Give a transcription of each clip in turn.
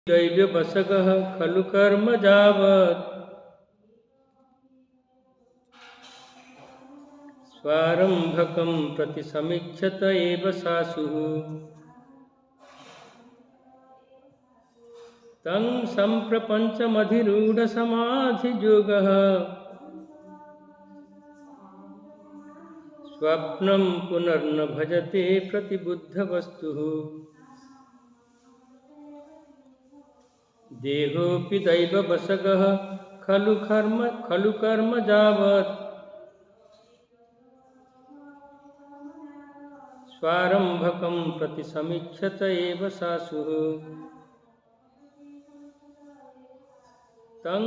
दैव्यवशगः खलु कर्म जावत् स्वारंभकं प्रति समीक्षत एव सासुः तं संप्रपञ्चमधिरूढसमाधियोगः स्वप्नं पुनर्न भजते प्रतिबुद्धवस्तुः देहोऽपि दैववशगः खलु कर्म जावत् स्वारंभकं प्रति समीक्षत एव सासुः तं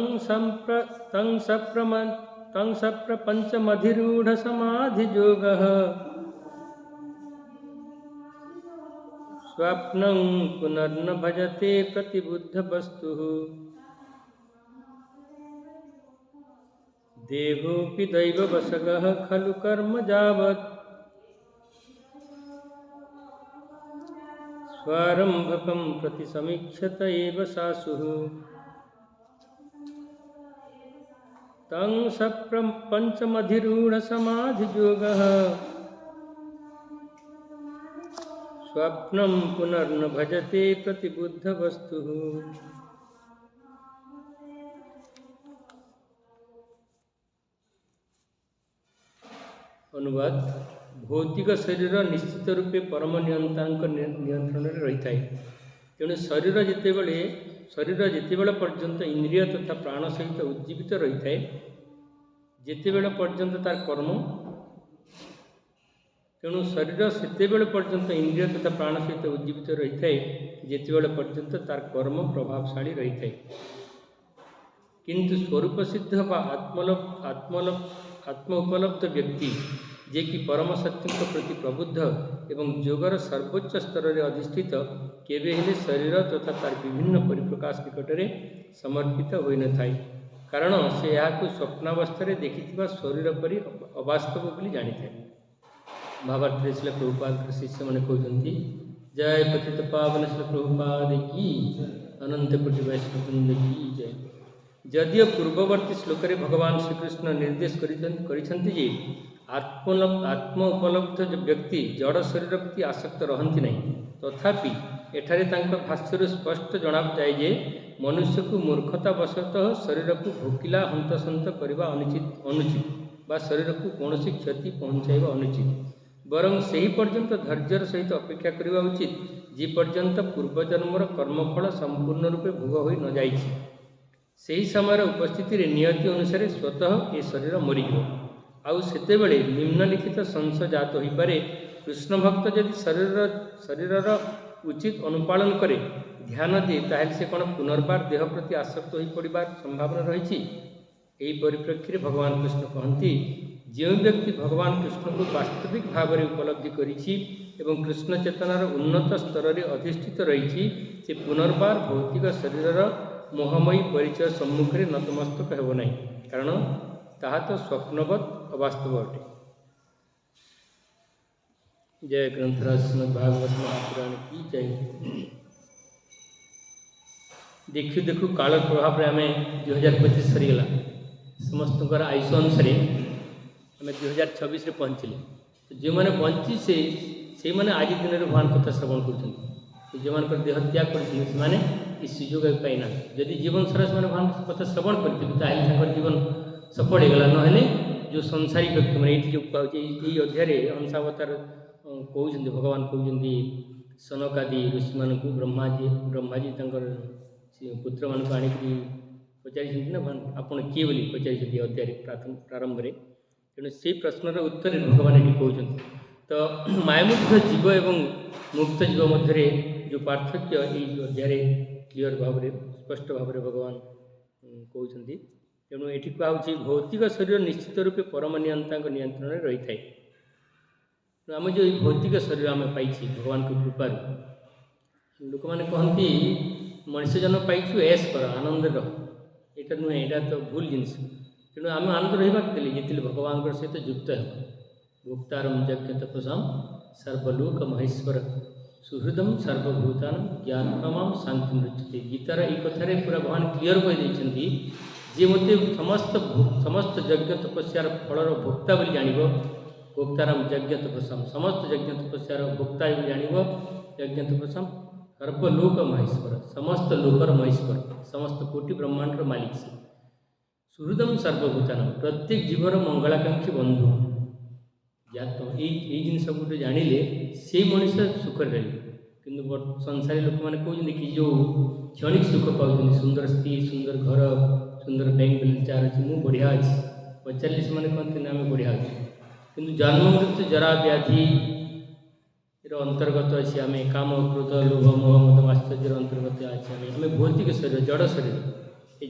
सप्रपञ्चमधिरूढसमाधियोगः स्वप्नं पुनर्न भजते प्रतिबुद्धवस्तुः देहोऽपि दैववशगः खलु कर्म जावत् स्वारंभकं प्रति समीक्षत एव सासुः तं सप्रपञ्चमधिरूढसमाधियोगः स्वप्नं पुनर्न भजते प्रतिबुद्धवस्तुः। अनुवाद भौतिक शरीर निश्चित रूपे परम नियंतांक नियंत्रण में रही है। तेणु शरीर जितेबेले पर्यंत इंद्रिय तथा प्राण सहित उज्जीवित रही है, जितेबेले पर्यंत तार कर्म, तेणु शरीर सेतेबेले पर्यंत इंद्रिय तथा प्राण सहित उज्जीवित रही है, जितेबेले पर्यंत तार कर्म प्रभावशाली रही है। किंतु स्वरूप सिद्ध व आत्म उपलब्ध व्यक्ति जे कि परम सत्य प्रति प्रबुद्ध एवं योगर सर्वोच्च स्तर में अधिष्ठित केवे हेले शरीर तथा तार विभिन्न परिप्रकाश निकट में समर्पित होई न थाई, कारण से यहाँ स्वप्नावस्था देखि शरीर परि अवास्तव बोली जानी थाए। भावार्थ श्री प्रभुपाद शिष्य मैंने कहते जय पतित पावन श्री प्रभुपाद की अनंत कोटि वैष्णववृंद की जय। जदियो पूर्ववर्ती श्लोक रे भगवान श्रीकृष्ण निर्देश करिछन्ति जे आत्म उपलब्ध व्यक्ति जड़ शरीर प्रति आसक्त रहती नहीं, तथापि एठारे तांको भाष्यर स्पष्ट जना जाए जे मनुष्य को मूर्खतावशतः शरीर को भोकिला हंतसंत करवा अनुचित बा शरीर को कौन क्षति पहुँचाइबा अनुचित, बरं सही पर्यंत धैर्यर सहित अपेक्षा करने उचित जे पर्यंत पूर्वजन्मर कर्मफल संपूर्ण रूपे भोग हो न जाइछि। सही समय उपस्थिति रे नियति अनुसार स्वतः ये शरीर मरीज आउ सेतेबेले निम्नलिखित संशय जात हो पारे। कृष्ण भक्त यदि शरीर उचित अनुपालन करे ध्यान दिए ताहेले से कौन पुनर्बार देह प्रति आसक्त हो पड़ार संभावना रही। यही परिप्रेक्षी में भगवान कृष्ण कहती जो व्यक्ति भगवान कृष्ण को वास्तविक भाव में उपलब्धि करिछि एवं कृष्ण चेतनार उन्नत स्तर में अधिष्ठित रही से पुनर्बार भौतिक शरीर मोहमयी परिचय सम्मुख में नतमस्तक हेब नहीं, कारण ताहा तो स्वप्नवत अवास्तव अटे। जय ग्रंथराज श्रीमद् भागवत महापुराण की जय। देखु देखु काल प्रभाव में आम 2025 सरीगला, समस्त आयुष अनुसार आम 2026 पहुँचले। जो मैंने बंची से मैंने आज दिन में भगवान कथा श्रवण कर जो मान देह त्याग कर सुजोग पाईना। जदि जीवन सारा से भगवान कथा श्रवण करते जीवन सफल होगा, ना जो संसारी व्यक्ति मैंने ये जो कहे अध्याय हंसावतार कहते भगवान कहते सनकादि ऋषि मान ब्रह्माजी पुत्र मान आणिक पचारि ना आपड़ किए बोली पचारि अध्याय प्रारंभ में। तेणु से प्रश्नर उत्तर भगवान ये कहते तो मायामुग्ध जीव एवं मुक्त जीव मध्य जो पार्थक्य ये अध्याय क्लीयर भाव स्पष्ट भाव भगवान कहते। तेणु ये कहुच्छी भौतिक शरीर निश्चित रूपे परम नियंता नियंत्रण में रही है। आम जो भौतिक शरीर आम पाई भगवान को कृपार लोक मैंने कहती मनुष्य जन्म पाइछु ऐश कर आनंद रह, यहाँ नुहे यहाँ तो भूल जिनस। तेणु आम आनंद रहा जिते भगवान सहित युक्त है। भोक्तारम यज्ञ तपसाम सर्वलोक महेश्वर सुहृदम सर्वभूतान ज्ञात्मा शांति मृत्युते गीतार ये कथार पूरा भगवान क्लीयर कही जी मत समस्त यज्ञ तपस्यार फलर भोक्ता बोली जान भोक्ताराम यज्ञ तपस्याम समस्त यज्ञ तपस्यार भोक्ता जान यज्ञ तपस्याम सर्वलोक महेश्वर समस्त लोकर महेश्वर समस्त कोटि ब्रह्मांडर मालिक से सुहृदम सर्वभूतान प्रत्येक जीवर मंगलाकांक्षी बंधु ज्ञात ये जिन गोटे जानिले से मनीष सुख रहे कि संसारी लोक मैंने कहते कि जो क्षणिक सुख पाँच सुंदर स्त्री सुंदर घर सुंदर बैंक बैलेंस चार अच्छी मुझे बढ़िया अच्छी पचारे से कहते आम बढ़िया अच्छे कि जन्म मृत्यु जरा व्याधि अंतर्गत अच्छे आम काम क्रोध लोभ मोह मद आश्चर्य अंतर्गत अच्छे आम भौतिक शरीर जड़ शरीर ये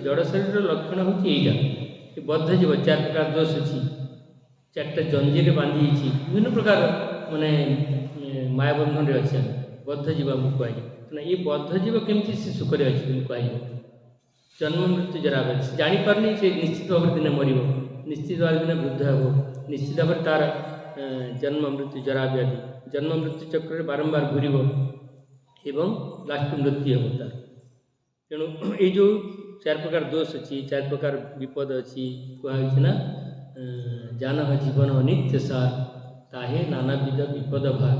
जड़ शरीर लक्षण हूँ यहाँ बद्ध जीव 4 प्रकार दोष अच्छी 4टा जंजीर बांधी विभिन्न प्रकार माने मायाबंधन रे अच्छे बद्ध जीव आमको कहुए ये बद्ध जीव केमती से सुखरे अच्छे कह जन्म मृत्यु जरा व्याधि जापारनी से निश्चित भाव में दिन मर निश्चित भाव दिन वृद्ध हे निश्चित भाव में तार जन्म मृत्यु जरा व्याधि जन्म मृत्यु चक्र बारंबार घूर एवं लास्ट मृत्यु हे तार तेणु ये जो 4 प्रकार दोष अच्छी 4 प्रकार विपद अच्छी कहुना जान जीवन अनित्य सार ताहे नानाविध विपद भार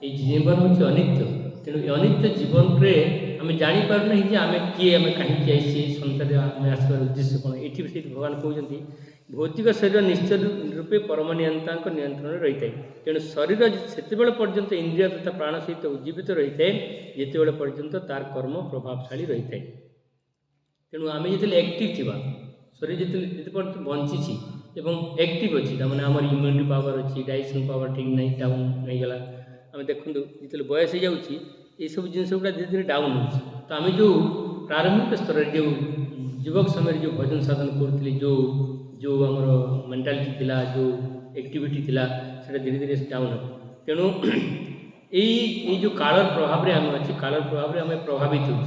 ये जीवन हूँ अनित्य तेणु अनित्य जीवन रे आम जापर ना कि आम किए आम कहीं आई संसार आम आसबार उद्देश्य कौन ये से भगवान कहते भौतिक शरीर निश्चय रूपे परम नियंता नियंत्रण रही है तेणु शरीर से पर्यंत इंद्रिय तथा प्राण सहित उज्जीवित रही है जिते पर्यंत तार कर्म प्रभावशाली रही है तेणु आम जो एक्टिव थी शरीर जिते पर्यंत बंची एवं एक्टिव अच्छी तमाने आम इम्यूनिटी पावर अच्छी डाइजेशन पावर ठीक नहीं डाउन नहीं गला आम देखो जिते बयस हो जाऊँगी ये सब जिन गुड़ा धीरे धीरे डाउन हो तो आम जो प्रारंभिक स्तर जो युवक समय जो भजन साधन करूँ जो जो आमर मेंटालिटी थिला जो एक्टिविटी थिला सेटा धीरे धीरे डाउन तेणु यही जो कालर प्रभाव में आम अच्छे कालर प्रभाव में आम प्रभावित हो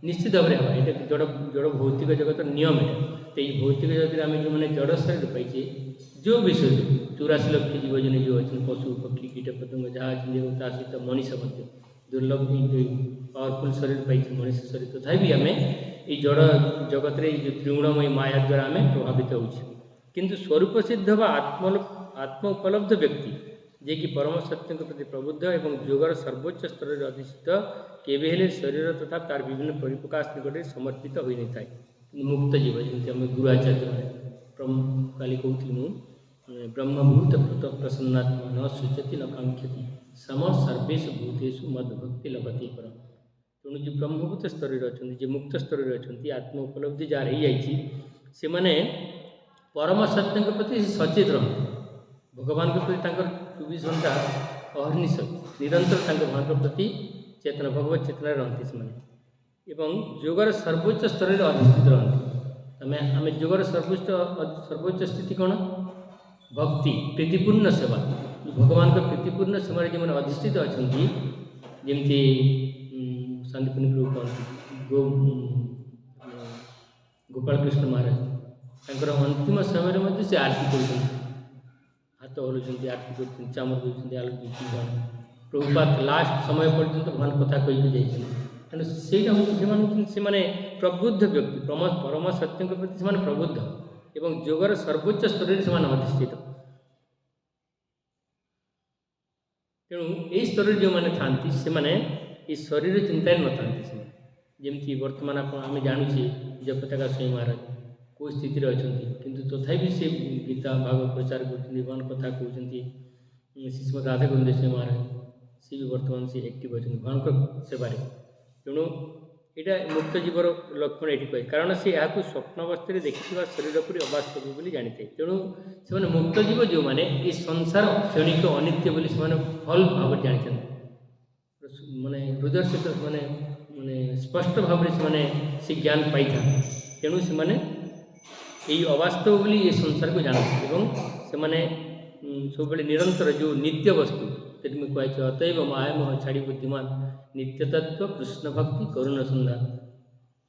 निश्चित भाव में ये जड़ जड़ भौतिक जगत नियम है तो ये भौतिक जगत आम जो मैंने जड़ शरीर पाइचे जो विषय 84 लक्ष जीव जन जो अच्छे पशु पक्षी कीट पतंग जहाँ सहित मनीष दुर्लभ पावरफुल शरीर पाइছে मनीष शरीर तथा भी आम ये जड़ जगत रे जो त्रिगुणमयी माया द्वारा आम प्रभावित होकिंतु स्वरूप सिद्ध व आत्म उपलब्ध व्यक्ति जे कि परम सत्य प्रति प्रबुद्ध एवं योगर सर्वोच्च स्तर में अधिष्ठित केवे हेले शरीर तथा तार विभिन्न परिप्रकाश निकट समर्पित हो नहीं था मुक्त जीव जमी आम गुरुआचार्य काली कहती ब्रह्मभूत भूत प्रसन्नात्मा न सूचती न कांक्षति सम सर्वेषु भूतेषु मद्भक्ति लभते परम तेणु जो ब्रह्मभूत स्तर में अच्छा जो मुक्त स्तर में अच्छा आत्म उपलब्धि जार हो जाए से मैंने परम सत्य प्रति सचेत रहते भगवान के प्रति 24 घंटा अहर्निश निरंतर भगवान के प्रति चेतना भगवत चेतना रहती से योगर सर्वोच्च स्तर में अधिष्ठित रहते आम योगर सर्वोच्च स्थिति कौन भक्ति प्रीतिपूर्ण सेवा भगवान का प्रीतिपूर्ण सेवा जो मैंने अधिष्ठित अच्छा जमी शांतिपूर्ण प्रभु कहते गोपाल कृष्ण महाराज अंतिम समय से आरती कर हाथ हलुंट आरती कर चामर दूसरी आलोक दूसरी प्रभुपात लास्ट समय पर्यंत भगवान कथा कही तेणु से प्रबुद्ध व्यक्ति परम सत्य प्रति से प्रबुद्ध एवं योगर सर्वोच्च स्तर से अधिष्ठित तेणु यही स्तर जो मैंने था से शरीर चिंता न था जमी बर्तमान आम जानूचे जयपताका स्वयं महाराज कौ स्थित अच्छा किंतु तथापि से गीता भागवत प्रचार कर भगवान कथा कहते श्रीमद राधा गोविंद स्वयं महाराज सी भी बर्तमान से एक्टिव अच्छा भगवान सेवार तेणु यहाँ मुक्त जीवर लक्षण ये कहे कारण से यहाँ स्वप्नावस्था देखा शरीर पर अवास्तव बोली जानी थे तेणु से मुक्त जीव जो मैंने ये संसार क्षणिक अनित्य बोली से भल भाव जानी माने हृदय सहित मैंने माने स्पष्ट भाव से ज्ञान पाई था तेणु से यही अवास्तव बोली ये संसार को जानते से सब निरंतर जो नित्य वस्तु तेज में कहे अतएव मायामोह छाड़ी बुद्धिमान नित्य तत्व कृष्ण भक्ति करुण सुंदर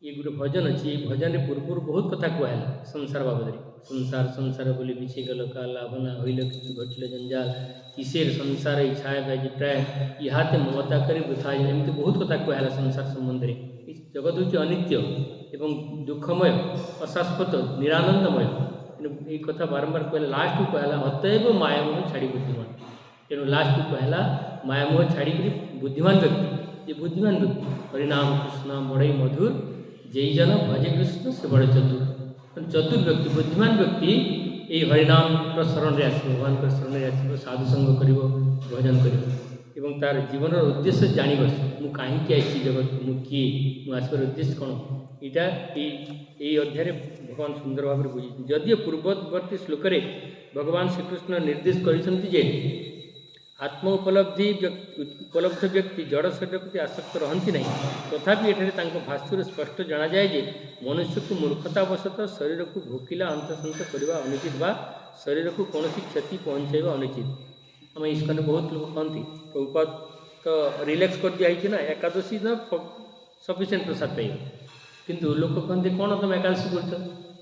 ये गोटे भजन अच्छी ये भजन पूर्व बहुत कथा कहला संसार बाबद संसार संसार बोली बिछे गल का लाभना होइल किछु घटिल जंजाल किसेर संसार इच्छाए बैजिटाए इहाते ममता करी वृथा एमती बहुत कथा कहला संसार संबंध में। जगत हूँ अनित्य एवं दुखमय अशाश्वत निरानंदमय ये कथा बारंबार कहला लास्ट को कहला अतएव मायामोह छाड़ी बुद्धिमान। तेणु लास्ट को कहला मायामोह छाड़ी बुद्धिमान व्यक्ति ये बुद्धिमान व्यक्ति हरिनाम कृष्ण बड़े मधुर जय जन भजे कृष्ण से बड़े चतुर। चतुर व्यक्ति बुद्धिमान व्यक्ति ये हरिनाम शरण आस भगवान शरण आस साधु संग कर भजन कर तार जीवन उद्देश्य जान मु कहीं आई जगत को मुझे किए आसवर उद्देश्य कौन यहाँ ये अध्याय भगवान सुंदर भाव में बुझी। जदिव पूर्ववर्ती श्लोक भगवान श्रीकृष्ण निर्देश कर आत्म उपलब्ध व्यक्ति जड़ शरीर प्रति आसक्त रहती नहीं तथापि एठारे भाष्य स्पष्ट जना जाए जे मनुष्य को मूर्खतावशत शरीर को भोकिला अंतसंत करवा अनुचित बा शरीर को कौन क्षति पहुँचाइबा अनुचित। आम इस्कन बहुत लोग कहती प्रभुपाद तो रिलैक्स कर दिखाई ना एकादशी ना सफिशिएंट प्रसाद पाइब किंतु लोक कहते कौन तुम एकादशी कर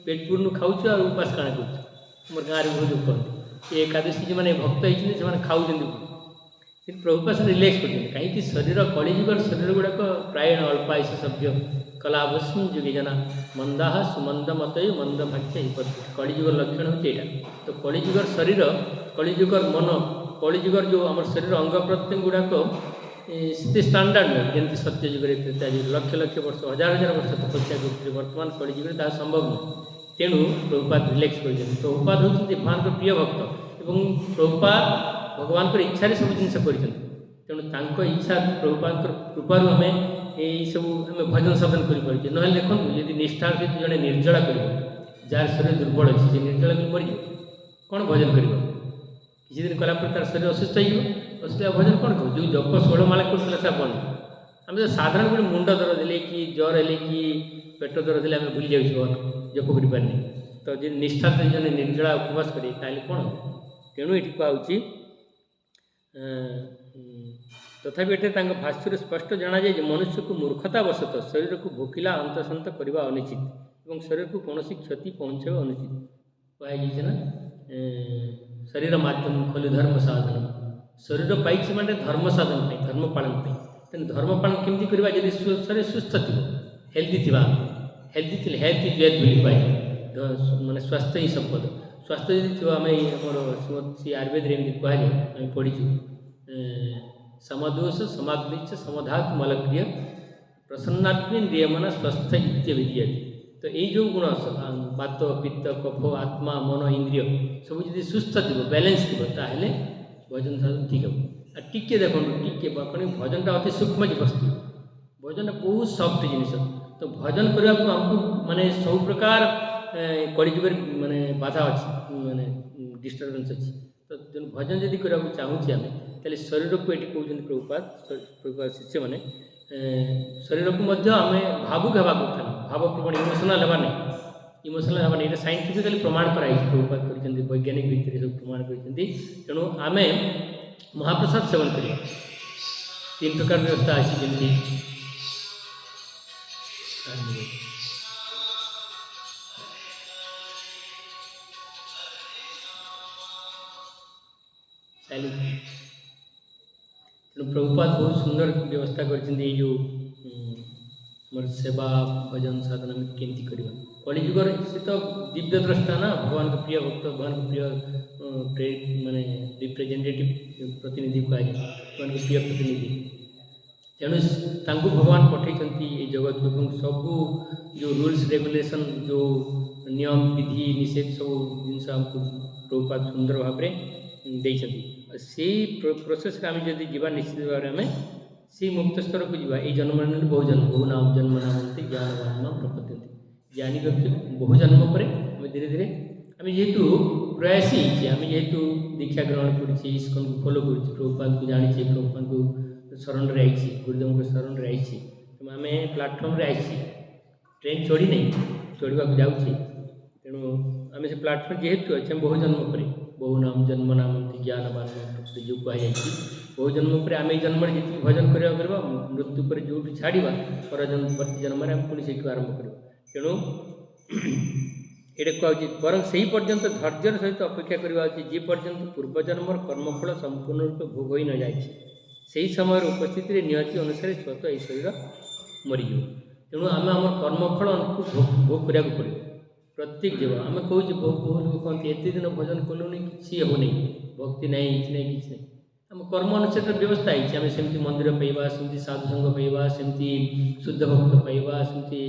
पेट पूर्ण खाऊच और उपास काण कर मोर गाँव बहुत लोग कहते ये एकादशी जो मैंने भक्त होती से खाऊँ प्रभुपाद से रिलैक्स कर कहीं शरीर कलिजुगर शरीर गुड़ाक प्रायण अल्पायुष सभ्य कलाभस्म जुगे जना मंदा सुमंद मत मंद भाग्य कलिजुगर लक्षण होती यहाँ। तो कलिजुगर शरीर कलिजुगर मन कलिजुगर जो आम शरीर अंग प्रत्यंग गुड़ाक से स्टांडार्ड नुह जमी सत्य जुगे त्रेता जुग लक्ष लक्ष वर्ष हजार हजार वर्ष तपस्या करते बर्तमान कलिजुगे ताहा संभव नुह। तेणु प्रभुपाद रिलैक्स कर प्रभुपाद होती भगवान को प्रिय भक्त और प्रभुपाद भगवान को इच्छा सब जिन तेणु इच्छा प्रभुपाद कृपार आम यही सब आम भजन साधन कर ना देखो यदि निष्ठार सहित जड़े निर्जला कर जार शरीर दुर्बल अच्छे निर्जला कर मरी कौन भजन कर किसी दिन कलापर तार शरीर असुस्थ हो भजन कौन कर जो जप 16 माला कर बंद आम तो साधारण गोटे मुंड दर्द हेले कि जर हेले कि पेट दर्द हेले आम भूली जाऊँ जप कर तो जी निष्ठा से जन निर्जला उपवास करे ताले कौन तेणु ये कहुच्छी तथापि एटे भाष्य स्पष्ट जना जाए मनुष्य को मूर्खतावशत शरीर को भोकिला अंतसंत करवा अनुचित और शरीर को कौन क्षति पहुँचावा अनुचित कहुना शरीर माध्यम खलु धर्म साधन शरीर पाई माने धर्म साधन धर्म पालन तेणु धर्म पालन केमती करवा जब शरीर सुस्थ थी हेल्दी थी हेल्दी हेल्थ इज वेल्थ बोली पाए माने स्वास्थ्य ही संपद स्वास्थ्य यदि थी आम श्रीमद श्री आयुर्वेद एमती कहुए आम पढ़ीचु समदोष समाग्निच समधात मलक्रिय प्रसन्नात्मेन्द्रियमन स्वस्थ इत्यादि तो यही जो गुण बात पित्त कफ आत्मा मन इंद्रिय सब जी सुस्थ थी बैलेंस थी ताहले भजन साधन ठीक हम टिके देखो टिके भजन अति सूक्ष्म वस्तु भजन बहुत सफ्ट जिनिस तो भजन करने को आमको माने सब प्रकार कलिजुगर माने बाधा अच्छी माने डिस्टर्बेंस अच्छी तो तेणु भजन जदि करने चाहूँगी आम तेल शरीर को ये कहते प्रभुपाद शिष्य मैंने शरीर को आम भावुक होगा कथा भाव प्रमाण इमोशनाल होगा नहीं इमोशनाल होगा नहीं साइंटिफिकली प्रमाण कराई प्रभुपाद कर वैज्ञानिक भित्ति सब प्रमाण कर तेणु आम महाप्रसाद सेवन करिए 3 प्रकार व्यवस्था अच्छी जमी प्रभुपाद बहुत सुंदर व्यवस्था कर जो मोर सेवा भजन साधना में केमती करवा कलिजुगर से तो दिव्य द्रष्टा ना भगवान को प्रिय भक्त भगवान को प्रिय माने रिप्रेजेंटेटिव प्रतिनिधि कहुए भगवान को प्रिय प्रतिनिधि तेणु भगवान पठे जगत को सबू जो रूल्स रेगुलेशन जो नियम विधि निषेध सब जिनस आमको प्रभुपाद सुंदर भाव में से प्रोसेस आम जब जीवा निश्चित भाव में सी मुक्त स्तर को जीवा ये जन्म बहु जन्म बहु नाम जन्म नामती ज्ञान प्रपद्यते ज्ञानी व्यक्ति बहु जन्म पर आम धीरे धीरे आम जेहेतु प्रयासी आम जेहेतु दीक्षा ग्रहण कर इस्कन को फॉलो कर प्रभुपाद को जानी प्रभुपाद को शरण रे आई गुरुदेव को शरण रे आई आम प्लाटफर्म रे आई ट्रेन चढ़ी नहीं चढ़ा जाऊँगी तेणु आम से प्लाटफर्म जेहेतु अच्छे बहु जन्म पर बहु नाम जन्म नामती ज्ञानवान जो कहुई बहु जन्म पर आम जन्म जी भजन करवा मृत्यु पर जो छाड़ा पर जन्म में पुणी से आरंभ कर तेणु এটা কুହାଯାଉଛି ବରଂ ସେହି ପର୍ଯ୍ୟନ୍ତ ଧୈର୍ଯ୍ୟର ସହିତ ଅପେକ୍ଷା କରିବା ଉଚିତ ଯେ ପର୍ଯ୍ୟନ୍ତ ପୂର୍ବଜନ୍ମର କର୍ମଫଳ ସମ୍ପୂର୍ଣ୍ଣ ରୂପେ ଭୋଗ ହୋଇ ନଯାଇଛି। ସେହି ସମୟର ଉପସ୍ଥିତିରେ ନିୟତି ଅନୁସାରେ ସ୍ୱତଃ ଏହି ଶରୀର ମରିଯିବ। ତେଣୁ ଆମେ ଆମର କର୍ମଫଳକୁ ଭୋଗ କରିବାକୁ ପଡ଼ିବ। ପ୍ରତ୍ୟେକ ଜୀବ ଆମେ କହୁଛେ ବହୁ ଲୋକ କହନ୍ତି ଏତେ ଦିନ ଭଜନ କଲୁନି କିଛି ହେବନି, ଭକ୍ତି ନାହିଁ, କିଛି ନାହିଁ, କିଛି ନାହିଁ। ଆମ କର୍ମ ଅନୁସାରେ ବ୍ୟବସ୍ଥା ହେଇଛି। ଆମେ ସେମିତି ମନ୍ଦିର ପାଇବା, ସେମିତି ସାଧୁସଙ୍ଗ ପାଇବା, ସେମିତି ଶୁଦ୍ଧ ଭକ୍ତ ପାଇବା, ସେମିତି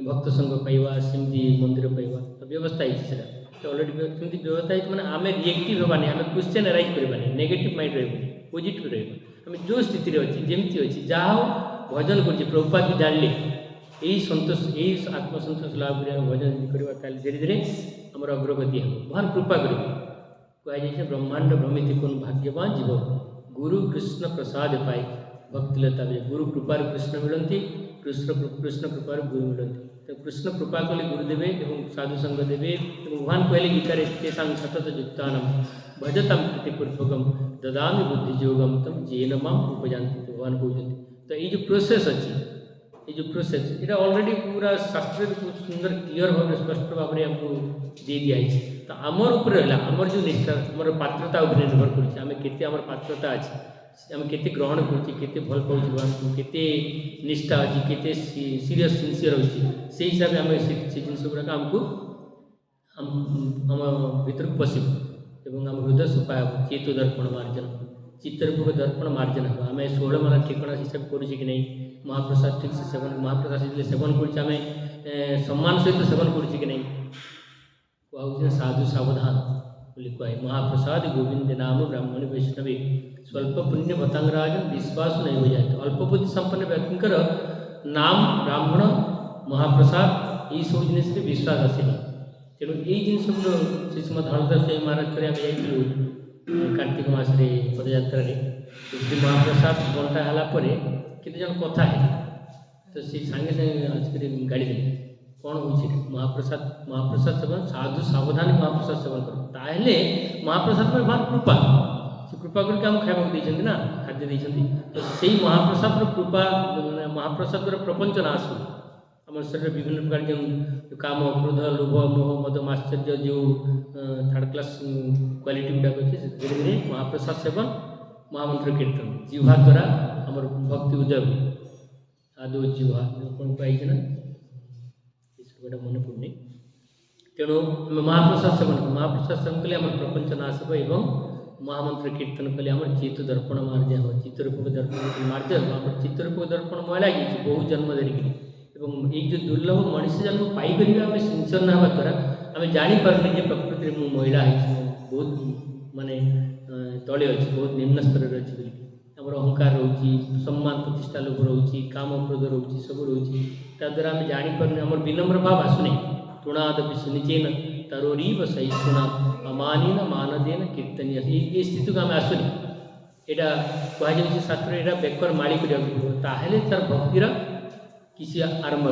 ଭକ୍ତ ସଙ୍ଗ ପାଇବା, ସେମିତି ମନ୍ଦିର ପାଇବା, ବ୍ୟବସ୍ଥା ହେଇଛି ସେଟା ତ ଅଲରେଡ଼ି ସେମିତି ବ୍ୟବସ୍ଥା ହେଇଛି। ମାନେ ଆମେ ରିଏକ୍ଟିଭ୍ ହେବାନି, ଆମେ କ୍ୱେଶ୍ଚନ୍ ରାଇଜ୍ କରିବାନି, ନେଗେଟିଭ୍ ମାଇଣ୍ଡ ରହିବନି, ପଜିଟିଭ୍ ରହିବା। ଆମେ ଯେଉଁ ସ୍ଥିତିରେ ଅଛି ଯେମିତି ଅଛି ଯାହା ହଉ ଭଜନ କରୁଛି ପ୍ରଭୁପାଦ ଜାଣିଲେ ଏହି ସନ୍ତୋଷ, ଏହି ଆତ୍ମସନ୍ତୋଷ ଲାଭ କରି ଆମେ ଭଜନ ଯଦି କରିବା ତାହେଲେ ଧୀରେ ଧୀରେ ଆମର ଅଗ୍ରଗତି ହେବ। ଭଗବାନ କୃପା କରିବେ। କୁହାଯାଇଛି ବ୍ରହ୍ମାଣ୍ଡ ଭ୍ରମିତ କୋନ ଭାଗ୍ୟବାନ ଜୀବ ଗୁରୁ କୃଷ୍ଣ ପ୍ରସାଦ ପାଇ ଭକ୍ତିଲତା ବି। ଗୁରୁ କୃପାରୁ କୃଷ୍ଣ ମିଳନ୍ତି, କୃଷ୍ଣ କୃପାରୁ ଗୁରୁ ମିଳନ୍ତି। ତ କୃଷ୍ଣ କୃପା କଲେ ଗୁରୁ ଦେବେ ଏବଂ ସାଧୁସଙ୍ଗ ଦେବେ। ଏବଂ ଭଗବାନ କହିଲେ ଗୀତାରେ ତେଷାଂ ସତତ ଯୁକ୍ତାନମ ଭଜତାମ କୃତିପୂର୍ବକମ୍ ଦଦାମି ବୁଦ୍ଧି ଯୋଗମ ତମ ଜେନ ମାମ୍ ଉପଜାନ୍ତି। ଭଗବାନ କହୁଛନ୍ତି। ତ ଏଇ ଯେଉଁ ପ୍ରୋସେସ୍ ଅଛି, ये जो प्रोसेस এটা অলরেডি পুরা শাস্ত্রের খুব সুন্দর ক্লিয়ার ভাবে স্পষ্ট ভাবে हमको দিয়ে দিয়া আছে। তো আমার উপরে রহিলা আমার যে নিষ্ঠা আমার পাত্রতা উপরে নির্ভর করছে। আমি কেতে আমার পাত্রতা আছে, আমি কেতে গ্রহণ করছি, কেতে ভাল পাচ্ছি ভগবানকে, কেতে নিষ্ঠা আছে, কেতে সিরিয়াস সিনସିୟର ଅଛି, সেই হিসাবে আমি সেই জিনিসগুলোকে ଆମକୁ ଆମ ଭିତରକୁ ପଶିବ ଏବଂ ଆମ ହୃଦୟ ସଫା ହେବ। ଚେତୁ ଦର୍ପଣ ମାର୍ଜନ, ଚିତ୍ତରୂପକ ଦର୍ପଣ ମାର୍ଜନ ହେବ। ଆମେ 16 ମାଳ ଠିକଣା ହିସାବ କରୁଛେ କି ନାହିଁ, महाप्रसाद ठीक से सेवन, महाप्रसाद सेवन करें सम्मान सहित सेवन करें नहीं कह साधु सावधान बोली कहे महाप्रसाद गोविंद नाम ब्राह्मण वैष्णवी स्वल्प पुण्य भतांगराजन विश्वास नहीं हो जाए। अल्प बुद्धि संपन्न व्यक्ति नाम ब्राह्मण महाप्रसाद यही सब जिन विश्वास आसेनि। तेणु यही जिन श्रीमद हरदास महाराज थोड़े आम जाइलु कार्तिक मासरे पदयात्रा महाप्रसाद बंटा है केते जन कथा है तो सी सांगे सांगे आज गाड़ी देले कौन हो महाप्रसाद, महाप्रसाद सेवन साधु सावधान महाप्रसाद सेवन कर ताहले महाप्रसाद में बहुत कृपा से कृपा करके हम खाइबा देछन ना खाद्य देछन। तो सेही महाप्रसाद कृपा महाप्रसाद प्रपंच ना आसु आम शरीर विभिन्न प्रकार जो काम क्रोध लोभ मोह मद माश्चर्य जो थर्ड क्लास क्वालिटी गुड़ाक अच्छे धीरे धीरे महाप्रसाद सेवन महामंत्र कीर्तन जिह्वा द्वारा आम भक्ति उदय आदौ जिह्वा कौन पाई ना गोटा मन पड़नी। तेणु आम महाप्रसाद सेवन कले आम प्रपंच नाश हो एवं महामंत्र कीर्तन कले आम चित्त दर्पण मार्जन हो। चित्तरूपक दर्पण मार्जन आम चित्तरूपक दर्पण मैला गई बहु जन्म धरिकी एवं ये जो दुर्लभ मनुष्य जन्म पाइक आम सिंचन ना हवा द्वारा आम जापारे जे प्रकृति में महिला बहुत माने तले अच्छी बहुत निम्न स्तर अच्छी आम अहंकार रोचे सम्मान प्रतिष्ठा लोभ रोचे काम क्रोध रोचे सब रोचे द्वारा आम जापारे आम विनम्र भाव आसुना तृणादपि सुनिचेन तरोरीव सहिष्णुना अमानीन मानदेन कीर्तनीय ये स्थिति को आम आसुनी। यहाँ कहुच्छे शास्त्र यहाँ बेकर माड़ी करें तार भक्तिर किसी आरंभ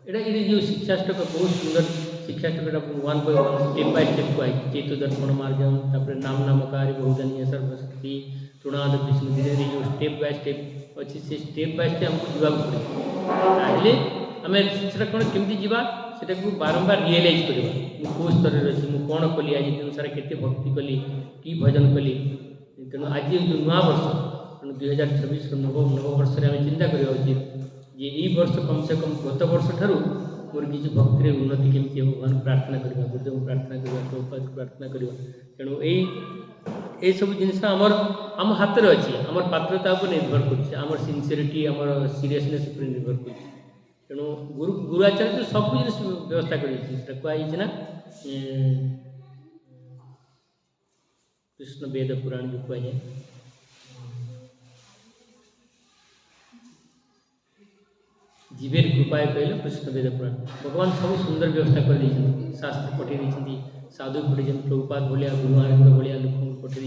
यहाँ ये जो शिक्षाष्टक बहुत सुंदर Shikshashtak 1 by 1 step by step कहुई चेतु दर्पण मार्जन तापर नाम नामकारी बहुजनीय सर्वशक्ति तृणाद विष्णु धीरे धीरे जो स्टेप बाय स्टेप अच्छी से स्टेप बाय स्टेप हमको जीवाक पड़े ताहले आम से कौन केमती जीवा सेटा को बारंबार रियलाइज करवा कौ स्तर अच्छी मुझे कौन कली आज दिन सारा केते भक्ति कली कि भजन कली। तेणु आज जो नुआ वर्ष तेणु 2026 नव वर्ष आम चिंता करवा उचित जे यही वर्ष कम से कम गत वर्ष ठारू मोर किसी भक्ति उन्नति केमती हम भगवान प्रार्थना करवा गुरुदेव प्रार्थना करवा प्रभुपाद प्रार्थना करवा। तेणु ये सब जिनस आम हाथ में अच्छी आम पात्रता पर निर्भर कर सिनसीयरिटी आम सीरियसनेस पर निर्भर कर। तेणु गुरु आचार्य तो सब जिन व्यवस्था कर कहुई ना कृष्ण वेद पुराण जो कहुए जीवेर कृपाय कहले कृष्ण वेद पुराण भगवान सब सुंदर व्यवस्था कर शास्त्र पठे साधु पठे प्रभुपाद भाया गुरु महाराज भाया लोक पठे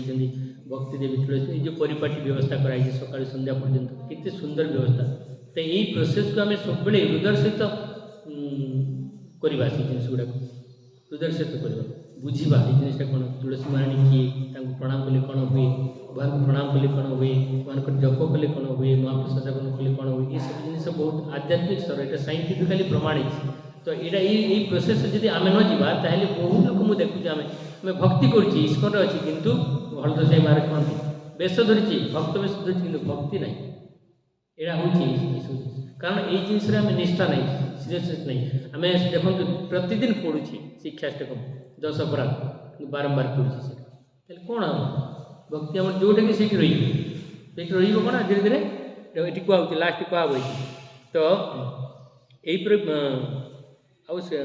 भक्ति देवी तुलसी जो परिपाटी व्यवस्था कराई सकाल संध्या पर्यंत केते सुंदर व्यवस्था। तो यही प्रोसेस को आम सब हृदय सहित करवा से जिन गुड़ाक हृदय सहित करवा बुझा ये जिनटा कौन तुलसी महाराणी किए प्रणाम कले कौन हुए भगवान को प्रणाम कले कौन हुए भगवान को जप कले कौन हुए महाप्रसाद सेवन कले कौन हुए ये सब जिन बहुत आध्यात्मिक स्तर यहाँ साइंटिफिकाली प्रमाणित। तो यहाँ यही प्रोसेस जब आम न जा बहुत लोक मुझे देखुचे आम भक्ति करुच्छे इस्कन अच्छी किंतु भल तो से मारे कहते बेश धरी भक्त बेश धरी कि भक्ति ना यहाँ हूँ कारण ये जिनस आम निष्ठा नहीं सीरियसनेस नहीं आम देखो प्रतिदिन पढ़ुचे शिक्षाष्टकम 10 अपराध बारंबार पढ़ुचे से कौन हम भक्ति आम जोटा कि सीट रही कौन धीरे धीरे ये कहूँ लास्ट कह तो यहीपर आते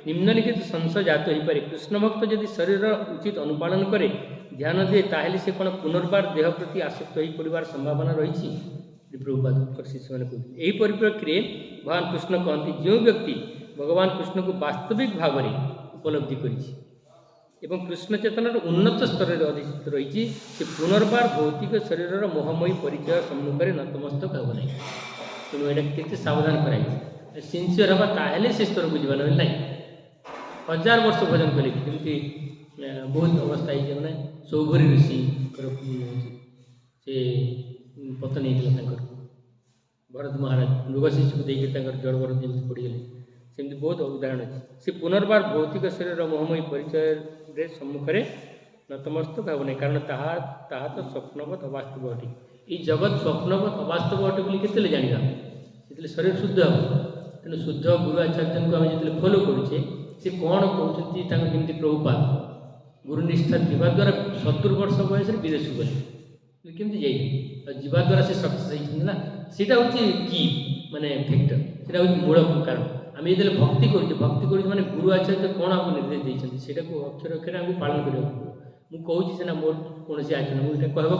निम्नलिखित संशय जात हो पारे कृष्ण भक्त यदि शरीर उचित अनुपालन करे ध्यान दिए ताहले से कौन पुनर्बार देह प्रति आसक्त हो पड़ार संभावना रही प्रभुपाद शिष्य मैंने कहते यही परिप्रेक्षी भगवान कृष्ण कहते जो व्यक्ति भगवान कृष्ण को वास्तविक भाव में उपलब्धि कर कृष्ण चेतनार उन्नत स्तर में अधिष्ठित रही से पुनर्बार भौतिक शरीर मोहमयी परिचय सम्मुखें नतमस्तक हो ना तेणु यहाँ के सावधान कराई सिनसीयर हाँ ताहले से स्तर को जीवन ना 1000 वर्ष भजन कले कमी बहुत अवस्था है मैंने सौभरी ऋषि से पत्नी भरत महाराज मृग शिशु को देखिए जड़बर जमी पड़गले सेमती बहुत उदाहरण अच्छे से पुनर्बार भौतिक शरीर मोहमयी परिचय सम्मुखें नतमस्तक हो ना कारण ताहा तो स्वप्नवत अवास्तव अटे ये जगत स्वप्नवत अवास्तव अटे बोली केते जाना से शरीर शुद्ध हम तेणु शुद्ध गुरु आचार्य को आम जो फॉलो करुचे सी कौन कहते जमी प्रभुपाद गुरुनिष्ठा दिवा द्वारा 70 वर्ष बयस विदेश गले केमती जाइए जीवा द्वारा से सक्सेस होना सीटा हूँ की माने फैक्टर सीटा हूँ मूल कारण आम जो भक्ति करुचे माने गुरु आचार्य कौन आमको निर्देश देते से अक्षर अक्षर आमको पालन करने मुझे कहूँ सीना मोर कौन आचरण मुझे कहूँ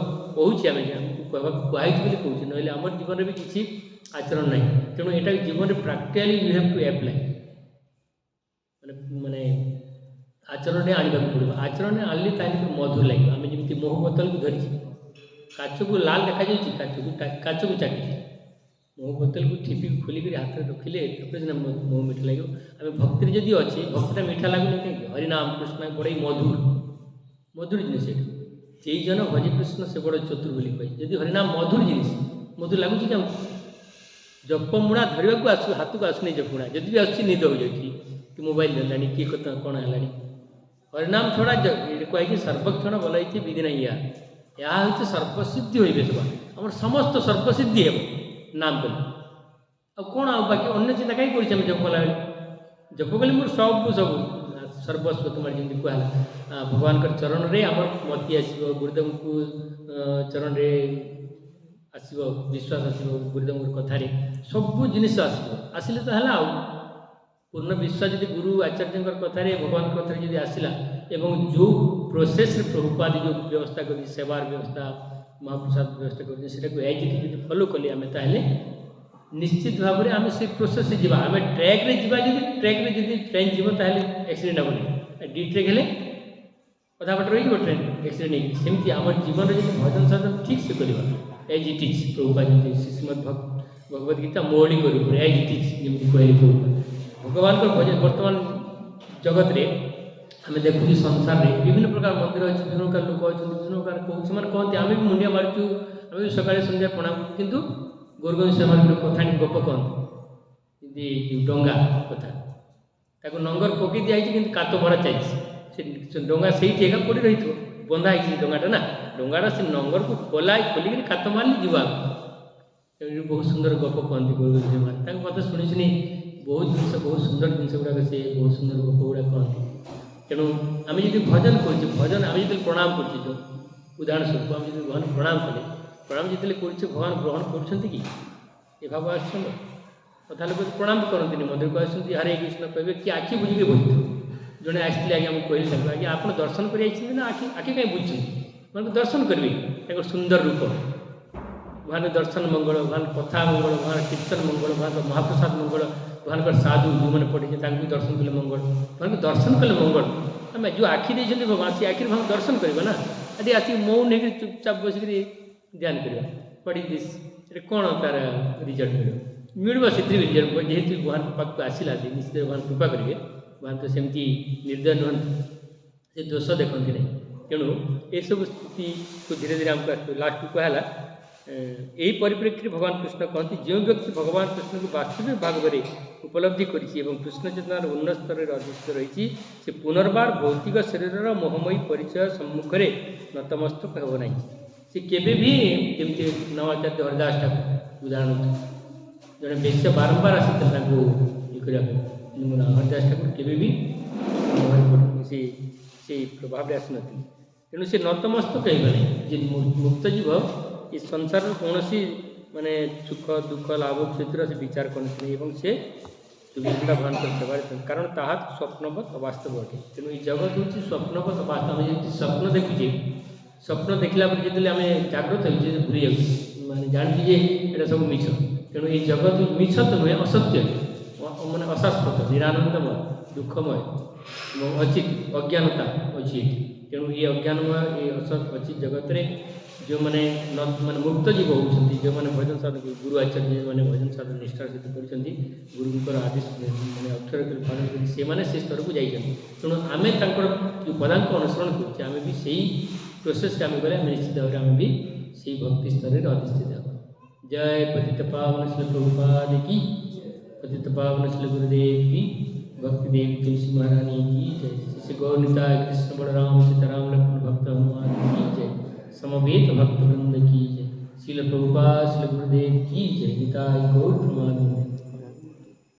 आम आमको कहवाई कहूँ ना आम जीवन में किसी आचरण ना तेणु यहाँ जीवन में practically you have to apply माने आचरण में आने पड़ो आचरण में आनली मधुर लगे आम जमी मोह बोतल को धरी काच को लाल देखा काच को चाटी मोह बोतल को ठिपी खोलिक हाथ में रखिले मोह मीठा लगे आम भक्ति जदि अच्छे भक्तिटा मीठा लगुनि कहीं हरिनाम कृष्ण बड़े मधुर जिनिस जे जन भजे कृष्ण से बड़ चतुर बोली कही जदि हरिनाम मधुर जिनिस मधुर लगुच कि जपमुणा धरने को हाथ को आसुनी जपमुणा जदि भी आस निद हो जाए कि मोबाइल देलानी किए कत कौन है हरिनाम छड़ा कहीं सर्वक्षण भल होती विधि नहीं या हूँ सर्वसिद्धि हो आम समस्त सर्वसिद्धि हे नाम कल आ कौन आ बाकी अन्य चिंता कहीं कर जप कला जप कले मोर सब सब सर्वस्व तुम जमी कहला भगवान चरण रे आम मति आसो गुरुदेव को चरण रे आसो विश्वास आसो गुरुदेव कथार सब जिनिस आसिले तो है पूर्ण विश्वास जब गुरु आचार्य कथार भगवान कथार जब आसला एवं जो प्रोसेस प्रभुपाद जो व्यवस्था कर सेवार व्यवस्था महाप्रसाद व्यवस्था कर एज इट इज फॉलो कले आम ताहले निश्चित भाव में आम से प्रोसेस से जीवा आम ट्रैक रे जीवा जब ट्रैक रे जब ट्रेन जीव ताहले एक्सीडेंट हेनी डी ट्रैक हेले अधा बाट रही ट्रेन एक्सीडेंट नहीं सेमती आम जीवन में जब भजन साधन ठीक से करवा as it is Prabhupada Srimad Bhagavad Gita मौलिक कर एज इट इज जमी कहले प्रभुपाद भगवान को भजन वर्तमान जगत रे आम देखुचे संसार में विभिन्न प्रकार मंदिर अच्छे विभिन्न प्रकार लोक अच्छे विभिन्न प्रकार कहते कहते आम भी मुंडिया मार्चु आम भी सकाଳେ सन्ध्या प्रणाम किंतु गोरगोविंद से कथा गप कहते डंगा कथा ताको नंगर पकई दिखाई कि कात भरा चाहिए डंगा से पड़ी रही थो बंधा है डंगाटा ना डंगाटा से नंगर को खोलिक कात मारली जीवा बहुत सुंदर गप कहते गोरगोविंद कथा शुणी शुणी बहुत जिन बहुत सुंदर जिन गुड़ाक से बहुत सुंदर गप गुड़ा कहते तेणु आम जो भजन कर भजन आम जो प्रणाम कर उदाहरण स्वरूप आम जो भगवान प्रणाम कले प्रणाम जिते कर भगवान ग्रहण कर भाव आसुन कथा लोग प्रणाम करते मंदिर को आसुँच हरे कृष्ण कहे कि आखि बुझे बही जड़े आसते आगे आमको कहले आज्ञा आप दर्शन कर ना आखि कहीं बुझे मैं दर्शन करेंगे सुंदर रूप भगवान दर्शन मंगल भगवान कथा मंगल भगवान कीर्तन मंगल भगवान महाप्रसाद मंगल भगवान साधु जो मैंने पढ़े दर्शन कले मंगल भगवान दर्शन कले मंगल आम जो आखि देते भगवान से आखिर भगवान दर्शन करवा ना अरे आखिर मौन नहीं चुपचाप बसिक ध्यान करवा पढ़ी दिस कौन तार रिजल्ट मिल से रिजल्ट जेहेतु भगवान पाक आसला निश्चित भगवान कृपा करेंगे भगवान तो सेमती निर्दय नुहति से दोष देखते नहीं तेणु ये सब स्थिति को धीरे धीरे आमको लास्ट को कहला यही परिप्रेक्षी भगवान कृष्ण कहते जो व्यक्ति भगवान कृष्ण को वास्तविक भाव में उपलब्धि करी कृष्ण चेतनार उन्न स्तर में अधिष्ठित रही से पुनर्बार भौतिक शरीर मोहमयी परिचय सम्मुखें नतमस्तक हो ना से केवे भी जमी नवाचार्य हरिदास ठाकुर उदाहरण जड़े बेश्य बारंबार आसी ये करने हरिदास ठाकुर केवे भी से प्रभाव आसन तेणु से नतमस्तक होगले जे मुक्त जीव ये संसार कौन माने सुख दुख लाभ क्षेत्र से विचार करते से चुविंदा भ्रांत सेवार कारण ताहा स्वप्नवत अवास्तव अटे तेणु ये जगत हूँ स्वप्नवत अवास्तव आम स्वप्न देखुचे स्वप्न देखला जो आम जाग्रत हो भूरी जाऊँ माने जानते ये सब मिछ तेणु ये जगत मिछ तो नुहे असत्य माने अशाश्वत निरानंदमय दुखमय अचित अज्ञानता अच्छी तेणु ये अज्ञानमय ये अचित जगत रे जो मैंने माने मुक्त जीव होती जो मैंने भजन साधन गुरु आचार्य मैंने भजन साधन निष्ठा सहित कर गुरुंर आदेश मैंने अक्षर पालन कर से स्तर को जाइए तेणु आम जो पदांक अनुसरण करें आम भी से प्रोसेस आम गले निश्चित भाव आम भी से भक्ति स्तर में अधिष्ठित हो जय पतित पावन श्री प्रभुपाद की पतित पावन श्री गुरुदेव की भक्ति देव तुलसी महारानी की जय श्री गौरनिताय कृष्ण बलराम सीताराम लक्ष्मण भक्त हनुमान की जय समवेत भक्त वृंद की जय श्रील प्रभुपाद श्री गुरुदेव की जय निताय गौर प्रमाण।